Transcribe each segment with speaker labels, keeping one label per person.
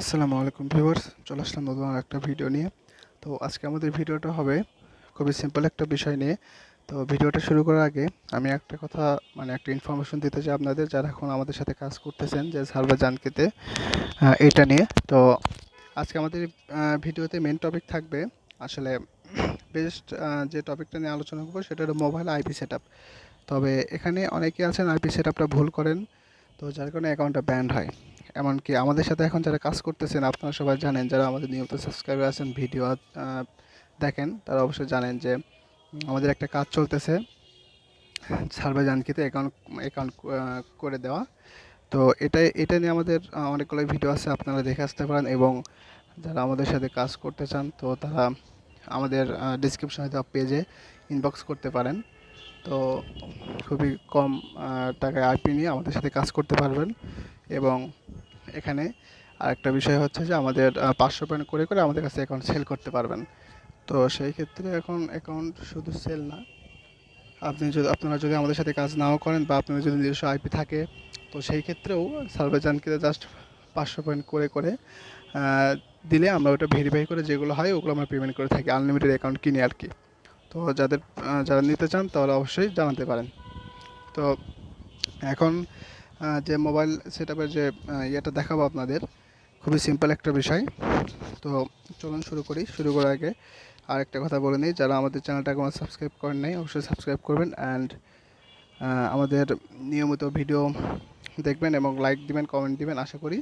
Speaker 1: আসসালামু আলাইকুম ভিউয়ার্স, চলে আসলাম নতুন একটা ভিডিও নিয়ে। তো আজকে আমাদের ভিডিওটা হবে খুবই সিম্পল একটা বিষয় নিয়ে। তো ভিডিওটা শুরু করার আগে আমি একটা কথা, মানে একটা ইনফরমেশন দিতে চাই আপনাদের যারা এখন আমাদের সাথে কাজ করতেছেন, যে সার্ভার জানকিতে এটা নিয়ে। তো আজকে আমাদের ভিডিওতে মেন টপিক থাকবে আসলে বেস্ট, যে টপিকটা নিয়ে আলোচনা করবো সেটা হলো মোবাইল আইপি সেটআপ। তবে এখানে অনেকে আছেন আইপি সেটআপটা ভুল করেন, তো যার কারণে অ্যাকাউন্টটা ব্যান্ড হয়। এমনকি আমাদের সাথে এখন যারা কাজ করতেছেন আপনারা সবাই জানেন, যারা আমাদের নিয়মিত সাবস্ক্রাইবার আছেন, ভিডিও দেখেন, তারা অবশ্যই জানেন যে আমাদের একটা কাজ চলতেছে সার্ভার জানকিতে অ্যাকাউন্ট অ্যাকাউন্ট করে দেওয়া। তো এটা নিয়ে আমাদের অনেকগুলো ভিডিও আছে, আপনারা দেখে আসতে পারেন। এবং যারা আমাদের সাথে কাজ করতে চান তো তারা আমাদের ডিসক্রিপশনে দেওয়া পেজে ইনবক্স করতে পারেন। তো খুবই কম টাকায় আইপি নিয়ে আমাদের সাথে কাজ করতে পারবেন। এবং এখানে আরেকটা বিষয় হচ্ছে যে আমাদের 500 পয়েন্ট করে করে আমাদের কাছে অ্যাকাউন্ট সেল করতে পারবেন। তো সেই ক্ষেত্রে এখন অ্যাকাউন্ট শুধু সেল না, আপনারা যদি আমাদের সাথে কাজ নাও করেন বা আপনাদের যদি নিজস্ব আইপি থাকে, তো সেই ক্ষেত্রেও সার্ভে জানকে জাস্ট 500 পয়েন্ট করে করে দিলে আমরা ওটা ভেরিফাই করে যেগুলো হয় ওগুলো আমরা পেমেন্ট করে থাকি, আনলিমিটেড অ্যাকাউন্ট কিনে আর কি। তো যারা নিতে চান তারা অবশ্যই জানাতে পারেন। তো এখন যে মোবাইল সেটআপের যে ইয়েটা দেখাবো আপনাদের, খুবই সিম্পল একটা বিষয়। তো চলুন শুরু করি। শুরু করার আগে আরেকটা কথা বলে নিই, যারা আমাদের চ্যানেলটা এখনো সাবস্ক্রাইব করেন নাই অবশ্যই সাবস্ক্রাইব করবেন। অ্যান্ড আমাদের নিয়মিত ভিডিও দেখবেন এবং লাইক দিবেন, কমেন্ট দিবেন। আশা করি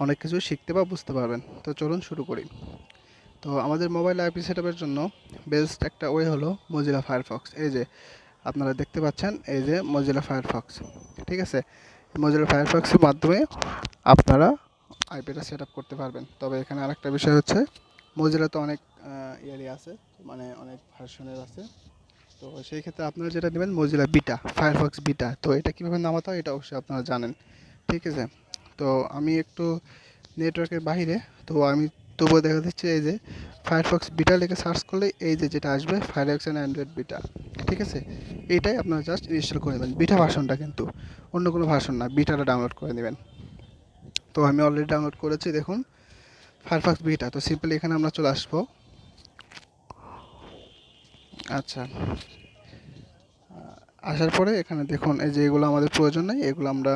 Speaker 1: অনেক কিছু শিখতে বা বুঝতে পারবেন। তো চলুন শুরু করি। তো আমাদের মোবাইল আইপি সেটআপের জন্য বেস্ট একটা ওয়ে হলো মজিলা ফায়ারফক্স। এই যে আপনারা দেখতে পাচ্ছেন, এই যে মজিলা ফায়ারফক্স, ঠিক আছে। মজিলা ফায়ারফক্সের মাধ্যমে আপনারা আইপিটা সেট আপ করতে পারবেন। তবে এখানে আরেকটা বিষয় হচ্ছে, মজিলা তো অনেক ইয়ারই আছে, মানে অনেক ভার্সনের আছে। তো সেই ক্ষেত্রে আপনারা যেটা নেবেন মজিলা বিটা, ফায়ারফক্স বিটা। তো এটা কীভাবে নামাতে হয় এটা অবশ্যই আপনারা জানেন, ঠিক আছে। তো আমি একটু নেটওয়ার্কের বাইরে, তো আমি তবুও দেখা দিচ্ছে এই যে ফায়ারফক্স বিটা লিখে সার্চ করলে এই যে যেটা আসবে ফায়ারফক্স অ্যান্ড অ্যান্ড্রয়েড বিটা, ঠিক আছে। এইটাই আপনারা জাস্ট ইনস্টল করে নেবেন, বিটা ভার্সনটা, কিন্তু অন্য কোনো ভার্সন না, বিটাটা ডাউনলোড করে নেবেন। তো আমি অলরেডি ডাউনলোড করেছি, দেখুন ফায়ারফক্স বিটা। তো সিম্পলি এখানে আমরা চলে আসবো। আচ্ছা, আসার পরে এখানে দেখুন এই যে এগুলো আমাদের প্রয়োজন নেই, এগুলো আমরা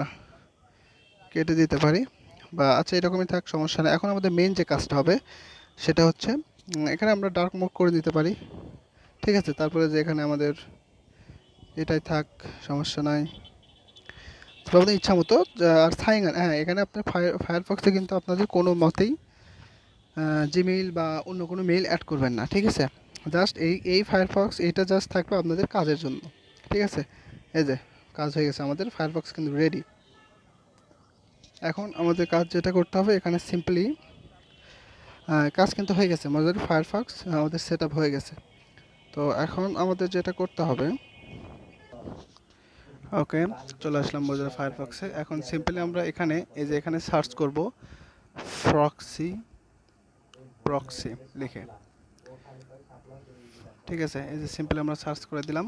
Speaker 1: কেটে দিতে পারি, বা আচ্ছা এরকমই থাক, সমস্যা নেই। এখন আমাদের মেইন যে কাজটা হবে সেটা হচ্ছে এখানে আমরা ডার্ক মোড করে দিতে পারি, ঠিক আছে। তারপরে যে এখানে আমাদের এটাই থাক, সমস্যা নাই। তো আপনাদের ইচ্ছা মতো আর সাইন, হ্যাঁ এখানে আপনার ফায়ারফক্সে কিন্তু আপনাদের কোনো মতেই জিমেইল বা অন্য কোনো মেইল অ্যাড করবেন না, ঠিক আছে। জাস্ট এই ফায়ারফক্স এটা জাস্ট থাকবে আপনাদের কাজের জন্য, ঠিক আছে। এই যে কাজ হয়ে গেছে, আমাদের ফায়ারফক্স কিন্তু রেডি। এখন আমাদের কাজ যেটা করতে হবে এখানে সিম্পলি কাজ কিন্তু হয়ে গেছে, আমাদের ফায়ারফক্স আমাদের সেট আপ হয়ে গেছে। তো এখন আমাদের যেটা করতে হবে, ওকে, চলে আসলাম মোজিলা ফায়ারফক্সে। এখন সিম্পলি আমরা এখানে এই যে এখানে সার্চ করব প্রক্সি, প্রক্সি লিখে, ঠিক আছে। এই যে সিম্পলি আমরা সার্চ করে দিলাম।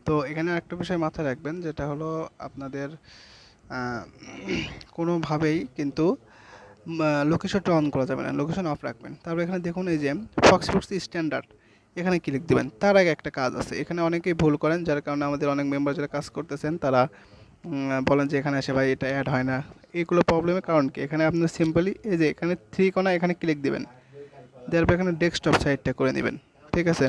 Speaker 1: তো এখানে একটা বিষয় মাথায় রাখবেন, যেটা হলো আপনাদের আহ, কোনোভাবেই কিন্তু লোকেশনটা অন করা যাবে না, লোকেশন অফ রাখবেন। তারপর এখানে দেখুন এই যে ফক্সি স্ট্যান্ডার্ড, এখানে ক্লিক দিবেন। তার আগে একটা কাজ আছে, এখানে অনেকেই ভুল করেন, যার কারণে আমাদের অনেক মেম্বার যারা কাজ করতেছেন তারা বলেন যে এখানে এসে ভাই এটা অ্যাড হয় না। এইগুলো প্রবলেমের কারণ কি, এখানে আপনার সিম্পলি এই যে এখানে থ্রি কোণা, এখানে ক্লিক দিবেন, দেওয়ার পর এখানে ডেস্কটপ সাইডটা করে নেবেন, ঠিক আছে।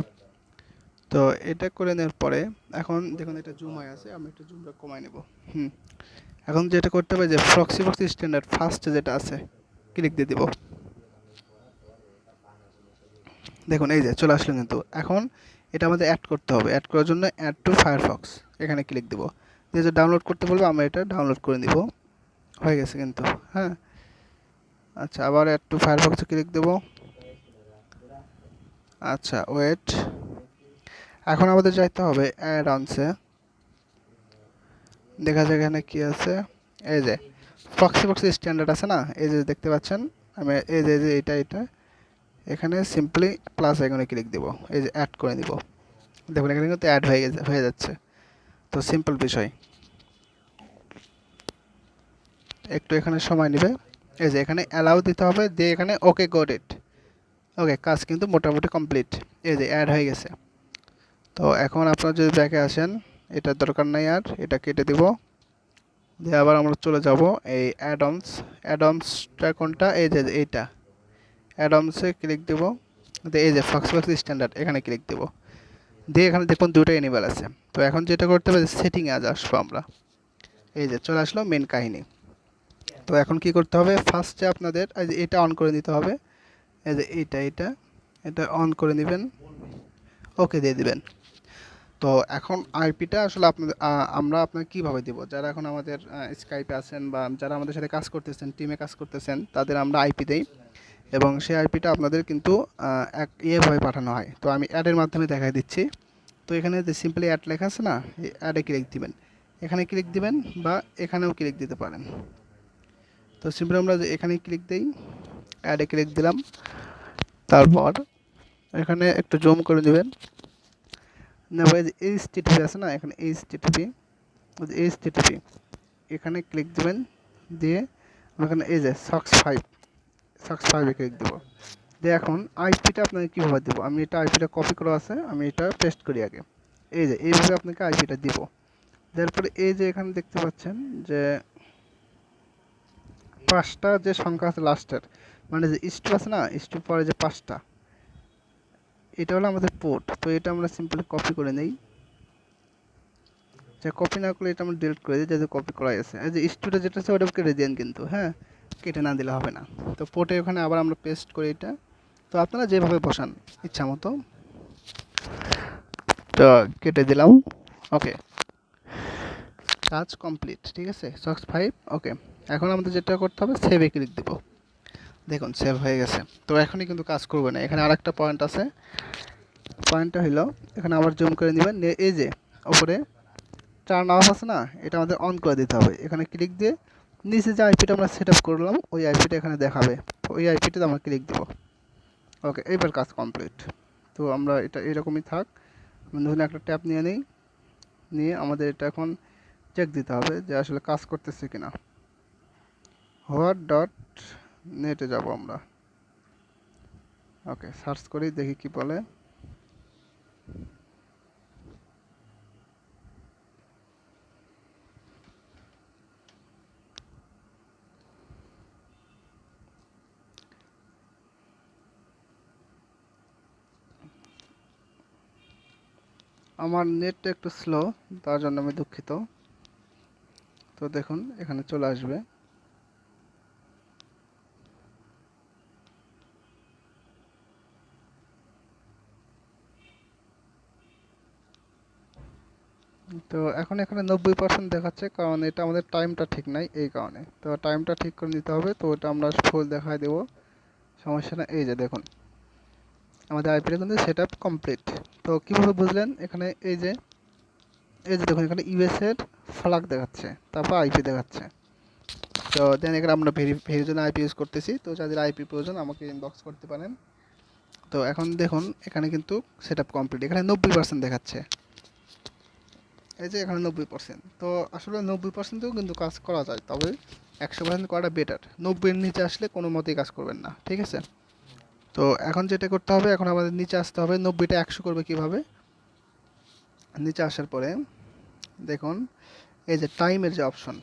Speaker 1: তো এটা করে নেওয়ার পরে এখন দেখুন এটা জুম হয়ে আছে, আমি একটু জুমটা কমাই নেব। হুম, এখন যেটা করতে হবে যে ফক্সি স্ট্যান্ডার্ড ফার্স্টে যেটা আছে ক্লিক দিয়ে দিব। দেখুন এই যে চলে আসলো, কিন্তু এখন এটা আমাদের অ্যাড করতে হবে। অ্যাড করার জন্য অ্যাড টু ফায়ারফক্স এখানে ক্লিক দেবো, দিয়ে যে ডাউনলোড করতে বলবো আমরা এটা ডাউনলোড করে নিব। হয়ে গেছে কিন্তু, হ্যাঁ। আচ্ছা, আবার অ্যাড টু ফায়ারফক্সে ক্লিক দেবো। আচ্ছা ওয়েট, এখন আমাদের যাইতে হবে অ্যাড অনসে, দেখা যায় এখানে কী আছে। এই যে ফক্সি স্ট্যান্ডার্ড আছে না, এই যে দেখতে পাচ্ছেন। আমি এই যে এটা এখানে সিম্পলি প্লাস আইকনে ক্লিক দেব, এই যে অ্যাড করে দিব। দেখুন এখানে কিন্তু অ্যাড হয়ে যাচ্ছে। তো সিম্পল বিষয়, একটু এখানে সময় নেবে। এই যে এখানে অ্যালাউ দিতে হবে, দিয়ে এখানে ওকে গট ইট। ওকে, কাজ কিন্তু মোটামুটি কমপ্লিট। এই যে অ্যাড হয়ে গেছে। তো এখন আপনারা যদি ব্যাকে আসেন, এটার দরকার নাই আর, এটা কেটে দিব। দিয়ে আবার আমরা চলে যাব এই অ্যাডমস। অ্যাডমসটা কোনটা? এই যে এইটা অ্যাডমসে ক্লিক দেব। দিয়ে এই যে ফক্সবক্স স্ট্যান্ডার্ড এখানে ক্লিক দেব। দিয়ে এখানে দেখুন দুটো এনিমেল আছে। তো এখন যেটা করতে হবে, সেটিংয়ে আজ আসবো আমরা। এই যে চলে আসলো মেন কাহিনী। তো এখন কি করতে হবে, ফার্স্টে আপনাদের এই যে এটা অন করে নিতে হবে। এই যে এটা অন করে নেবেন, ওকে দিয়ে দিবেন। তো এখন আইপিটা আসলে আপনাদের আমরা আপনাকে কীভাবে দিব, যারা এখন আমাদের স্কাইপে আছেন বা যারা আমাদের সাথে কাজ করতেছেন, টিমে কাজ করতেছেন, তাদের আমরা আইপি দেই এবং সেই আইপিটা আপনাদের কিন্তু এক ইয়েভাবে পাঠানো হয়। তো আমি অ্যাডের মাধ্যমে দেখাই দিচ্ছি। তো এখানে যে সিম্পলি অ্যাড লেখা আছে না, এই অ্যাডে ক্লিক দিবেন, এখানে ক্লিক দিবেন বা এখানেও ক্লিক দিতে পারেন। তো সিম্পলি আমরা যে এখানে ক্লিক দিই, অ্যাডে ক্লিক দিলাম, তারপর এখানে একটু জুম করে দিবেন। না ভাই, যে এইচটিটিপি আছে না, এখানে এইচটিটিপি এখানে ক্লিক দিবেন। দিয়ে এখানে এই যে সক্স 5 ক্লিক দেবো। দিয়ে এখন আইপিটা আপনাকে কীভাবে দেবো, আমি এটা আইপিটা কপি করা আছে, আমি এটা পেস্ট করি আগে। এই যে এইভাবে আপনাকে আইপিটা দিব। তারপরে এই যে এখানে দেখতে পাচ্ছেন যে 5টা যে সংখ্যা আছে লাস্টের, মানে যে স্টু আছে না, স্টু পরে যে 5টা, এটা হলো আমাদের পোর্ট। তো এটা আমরা সিম্পলি কপি করে নেই। যে কপি না করলে এটা আমরা ডিলিট করে দিই, যেহেতু কপি করাই আছে। এই যে স্টুডেন্ট যেটা আছে ওটা কেটে দেন কিন্তু, হ্যাঁ, কেটে না দিলে হবে না। তো পোর্টে ওখানে আবার আমরা পেস্ট করি এটা। তো আপনারা যেভাবে বসান ইচ্ছা মতো, তো কেটে দিলাম। ওকে, কাজ কমপ্লিট। ঠিক আছে, সক্স 5 ওকে। এখন আমাদের যেটা করতে হবে, সেভে ক্লিক দেবো। দেখুন সেভ হয়ে গেছে। তো এখনই কিন্তু কাজ করবে না, এখানে আরেকটা পয়েন্ট আছে। পয়েন্টটা হলো এখানে আবার জুম করে নেবেন, এই যে উপরে টার্ন অফ আছে না, এটা আমাদের অন করে দিতে হবে। এখানে ক্লিক দিয়ে নিচে যে আইপিটা আমরা সেট আপ করলাম, ওই আইপিটা এখানে দেখাবে, ওই আইপিটাতে আমরা ক্লিক দেবো। ওকে, এইবার কাজ কমপ্লিট। তো আমরা এটা এরকমই থাক। ধরুন একটা ট্যাব নিয়ে নিই, নিয়ে আমাদের এটা এখন চেক দিতে হবে যে আসলে কাজ করতেছে কিনা। হোয়াট ডট নেটে যাব আমরা। ওকে, সার্চ করি দেখি কি বলে। আমার নেটটা একটু স্লো, তার জন্য আমি দুঃখিত। তো দেখুন এখানে চলে আসবে। তো এখন এখানে 90% দেখাচ্ছে, কারণ এটা আমাদের টাইমটা ঠিক নাই এই কারণে। তো টাইমটা ঠিক করে নিতে হবে। তো ওটা আমরা ফুল দেখায় দেবো, সমস্যা না। এই যে দেখুন আমাদের আইপিটা কিন্তু সেট আপ কমপ্লিট। তো কীভাবে বুঝলেন, এখানে এই যে দেখুন এখানে ইউএস এর ফ্ল্যাগ দেখাচ্ছে, তারপর আইপি দেখাচ্ছে। তো দেন এখানে আমরা ভেরির জন্য আইপি ইউজ করতেছি। তো যাদের আইপি প্রয়োজন আমাকে ইনবক্স করতে পারেন। তো এখন দেখুন এখানে কিন্তু সেট আপ কমপ্লিট, এখানে 90% দেখাচ্ছে। এই যে এখানে 90%। তো আসলে 90%ও কিন্তু কাজ করা যায়, তবে 100% করাটা বেটার। 90-এর নিচে আসলে কোনো মতেই কাজ করবেন না, ঠিক আছে। তো এখন যেটা করতে হবে, এখন আমাদের নিচে আসতে হবে। 90টা 100 করবে কিভাবে, নিচে আসার পরে দেখুন এই যে টাইমের যে অপশন,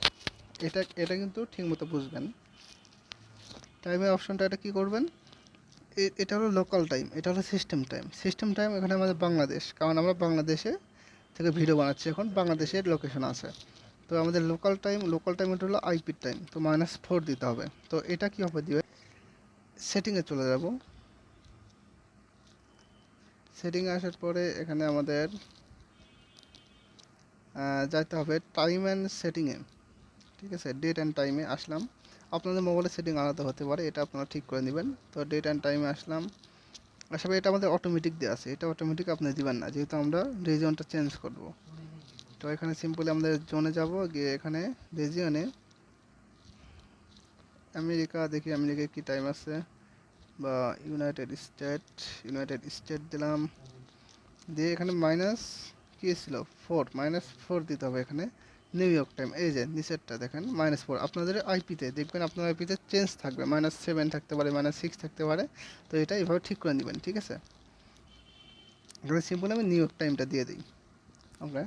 Speaker 1: এটা এটা কিন্তু ঠিকমতো বুঝবেন। টাইমের অপশনটা এটা কী করবেন, এটা হলো লোকাল টাইম, এটা হলো সিস্টেম টাইম এখানে আমাদের বাংলাদেশ, কারণ আমরা বাংলাদেশে থেকে ভিডিও বানাচ্ছি, এখন বাংলাদেশের লোকেশন আছে। তো আমাদের লোকাল টাইম এটা হলো আইপির টাইম, তো -4 দিতে হবে। তো এটা কীভাবে দিবে, সেটিংয়ে চলে যাব। সেটিংয়ে আসার পরে এখানে আমাদের যাইতে হবে টাইম অ্যান্ড সেটিংয়ে। ঠিক আছে, ডেট অ্যান্ড টাইমে আসলাম। আপনাদের মোবাইলের সেটিং আলাদা হতে পারে, এটা আপনারা ঠিক করে নেবেন। তো ডেট অ্যান্ড টাইমে আসলাম। আসলে এটা আমাদের অটোমেটিক দেওয়া আছে, এটা অটোমেটিক আপনি দিবেন না, যেহেতু আমরা রিজনটা চেঞ্জ করব। তো এখানে সিম্পলি আমাদের জোনে যাব, গিয়ে এখানে রিজিয়নে আমেরিকা, দেখি আমেরিকায় কী টাইম আছে, বা ইউনাইটেড স্টেট দিলাম। দিয়ে এখানে মাইনাস কী ছিল, -4 দিতে হবে এখানে। নিউ ইয়র্ক টাইম, এই যে নিচেরটা দেখেন -4, আপনাদের আইপিতে দেখবেন, আপনার আইপিতে চেঞ্জ থাকবে, -7 থাকতে পারে, -6 থাকতে পারে। তো এটা এইভাবে ঠিক করে নেবেন, ঠিক আছে। এখানে সিম্পল আমি নিউ ইয়র্ক টাইমটা দিয়ে দিই, আমরা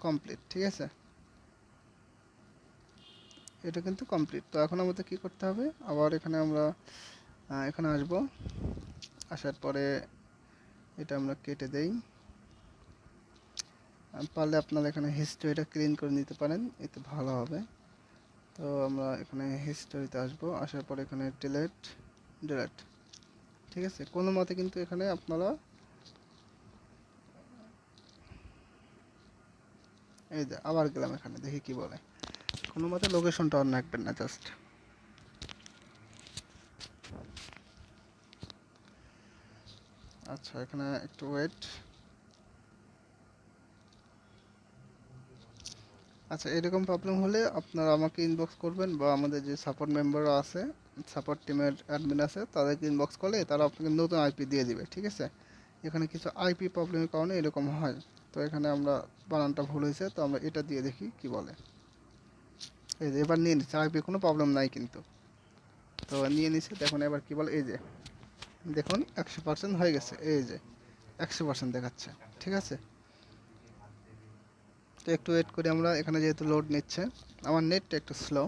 Speaker 1: কমপ্লিট, ঠিক আছে। এটা কিন্তু কমপ্লিট। তো এখন আমাদের কি করতে হবে, আবার এখানে আমরা এখানে আসব, আসার পরে এটা আমরা কেটে দেই। পারলে আপনারা এখানে হিস্ট্রিটা ক্লিন করে নিতে পারেন, এতে ভালো হবে। তো আমরা এখানে হিস্টোরিতে আসবো, আসার পর এখানে ডিলেট ডিলেট, ঠিক আছে। কোনো মতে কিন্তু এখানে আপনারা এই যে আবার গেলাম, এখানে দেখি কি বলে। কোনো মতে লোকেশনটা অন রাখবেন না, জাস্ট আচ্ছা এখানে একটু ওয়েট। আচ্ছা এরকম প্রবলেম হলে আপনারা আমাকে ইনবক্স করবেন, বা আমাদের যে সাপোর্ট মেম্বাররা আছে, সাপোর্ট টিমের অ্যাডমিন আছে, তাদেরকে ইনবক্স করলে তারা আপনাকে নতুন আইপি দিয়ে দিবে, ঠিক আছে। এখানে কিছু আইপি প্রবলেমের কারণে এরকম হয়। তো এখানে আমরা বানানটা ভুল হয়েছে, তো আমরা এটা দিয়ে দেখি কি বলে। এই যে এবার নিয়ে নিচ্ছে আইপি, কোনো প্রবলেম নাই কিন্তু। তো নিয়ে নিচ্ছে, দেখুন এবার কি বলে, এই যে দেখুন 100% হয়ে গেছে, এই যে 100% দেখাচ্ছে, ঠিক আছে। তো একটু ওয়েট করি আমরা, এখানে যেহেতু লোড নিচ্ছে, আমার নেটটা একটু স্লো।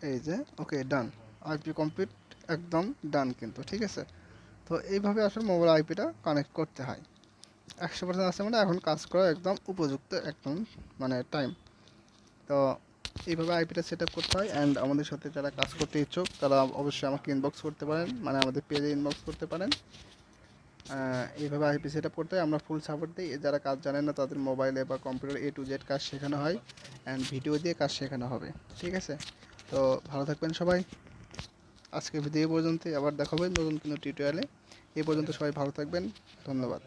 Speaker 1: এই যে ওকে ডান, আইপি কমপ্লিট, একদম ডান কিন্তু, ঠিক আছে। তো এইভাবে আসলে মোবাইল আইপিটা কানেক্ট করতে হয়। 100% আছে মানে এখন কাজ করা একদম উপযুক্ত, একদম মানে টাইম। তো এইভাবে আইপিটা সেট আপ করতে হয়। অ্যান্ড আমাদের সাথে যারা কাজ করতে ইচ্ছুক তারা অবশ্যই আমাকে ইনবক্স করতে পারেন, মানে আমাদের পেজে ইনবক্স করতে পারেন। এইভাবে আইপি সেট আপ করতে হয়, আমরা ফুল সাপোর্ট দিই। যারা কাজ জানেন না তাদের মোবাইলে বা কম্পিউটার A to Z কাজ শেখানো হয়, অ্যান্ড ভিডিও দিয়ে কাজ শেখানো হবে, ঠিক আছে। তো ভালো থাকবেন সবাই, আজকে ভিডিও পর্যন্তই, আবার দেখা হবে নতুন কোনো টিউটোরিয়ালে। এই পর্যন্ত সবাই ভালো থাকবেন, ধন্যবাদ।